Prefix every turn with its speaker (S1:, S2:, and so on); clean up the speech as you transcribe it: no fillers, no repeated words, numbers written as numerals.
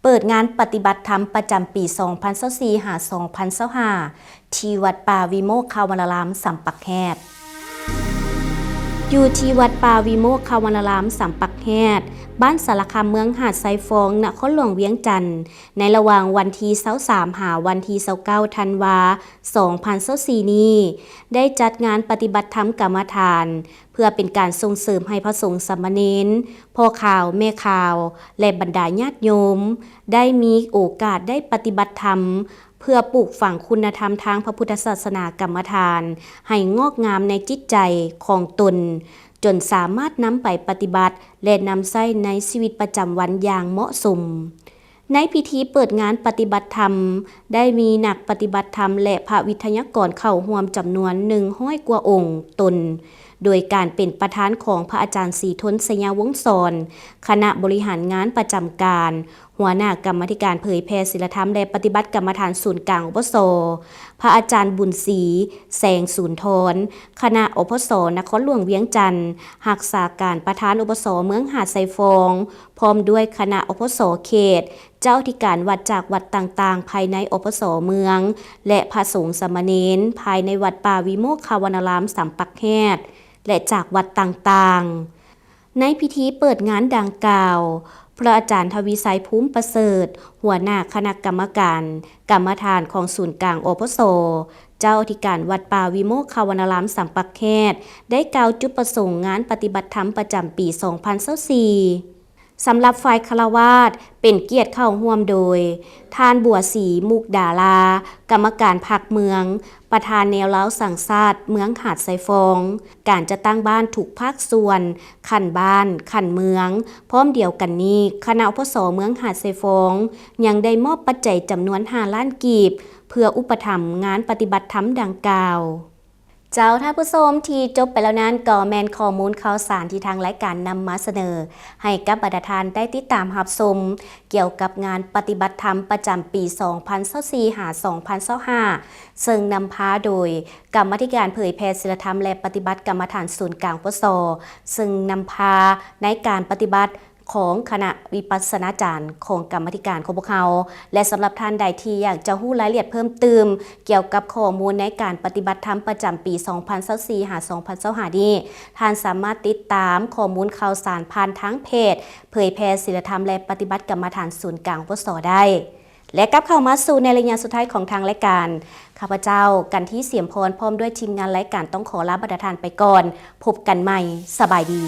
S1: เปิดงานปฏิบัติธรรมประจำปี 2024 หา 2025 ที่วัดป่าวิโมกขวนารามสัมปักแฮดอยู่ที่วัดป่าวิโมกขวนารามสัมปักแฮดบ้านสารคามเมืองหาดไซฟองนครหลวงเวียงจันทน์ในระหว่างวันที่23หาวันที่29ธันวา2024นี้ได้จัดงานปฏิบัติธรรมกรรมฐานเพื่อเป็นการส่งเสริมให้พระสงฆ์สามเณรพ่อข่าวแม่ข่าวและบรรดาญาติโยมได้มีโอกาสได้ปฏิบัติธรรมเพื่อปลูกฝังคุณธรรมทางพระพุทธศาสนากรรมฐานให้งอกงามในจิตใจของตนจนสามารถนำไปปฏิบัติและนำใช้ในชีวิตประจำวันอย่างเหมาะสมในพิธีเปิดงานปฏิบัติธรรมได้มีนักปฏิบัติธรรมและพระวิทยากรเข้าร่วมจำนวน100 กว่าองค์ตนโดยการเป็นประธานของพระอาจารย์ศรีทนสยาวงศ์สอนคณะบริหารงานประจำการหัวหน้ากรรมาธิการเผยแพร่ศีลธรรมและปฏิบัติกรรมฐานศูนย์กลางอปส.พระอาจารย์บุญศรีแสงศูนย์ทรคณะอปส.นครหลวงเวียงจันทน์รักษาการประธานอปส.เมืองหาดไซฟองพร้อมด้วยคณะอปส.เขตเจ้าธิการวัดจากวัดต่างๆภายในอปส.เมืองและพระสงฆ์สามเณรภายในวัดป่าวิโมกขวนารามสัมปักแฮดและจากวัดต่างๆในพิธีเปิดงานดังกล่าวพระอาจารย์ทวีไสภูมิประเสริฐหัวหน้าคณะกรรมการกรรมฐานของศูนย์กลางอปส.เจ้าอธิการวัดป่าวิโมกขวนารามสัมปักแฮดได้กล่าวจุดประสงค์งานปฏิบัติธรรมประจำปี 2024สำหรับฝ่ายฆราวาสเป็นเกียรติเข้าร่วมโดยท่านบัวศรีมุกดารากรรมการพรรคเมืองประธานแนวเล้าสั่งชาติเมืองหาดไซฟองการจะตั้งบ้านถูกภาคส่วนขันบ้านขันเมืองพร้อมเดียวกันนี้คณะอปส.เมืองหาดไซฟองยังได้มอบปัจจัยจำนวน5 ล้านกีบเพื่ออุปถัมภ์งานปฏิบัติธรรมดังกล่าวเจ้าท่านผู้ชมที่จบไปแล้วนั้นก็แมนข้อมูลข่าวสารที่ทางรายการนำมาเสนอให้กับบรรดาท่านได้ติดตามรับชมเกี่ยวกับงานปฏิบัติธรรมประจำปี 2024 หา 2025ซึ่งนำพาโดยกรรมาธิการเผยแพร่ศีลธรรมและปฏิบัติกรรมฐานศูนย์กลางปส.ซึ่งนำพาในการปฏิบัติของคณะวิปัสสนาจารย์ของกรรมาธิการของพวกเขาและสำหรับท่านใดที่อยากจะรู้รายละเอียดเพิ่มเติมเกี่ยวกับข้อมูลในการปฏิบัติธรรมประจำปี 2024 หา 2025นี้ท่านสามารถติดตามข้อมูลข่าวสารผ่านทางเพจเผยแพร่ศีลธรรมและปฏิบัติกรรมฐานศูนย์กลางปส.ได้และกลับเข้ามาสู่ในระยะสุดท้ายของทางรายการข้าพเจ้ากันที่เสียมพรพร้อมด้วยทีมงานรายการต้องขอลาบรรดาท่านไปก่อนพบกันใหม่สบายดี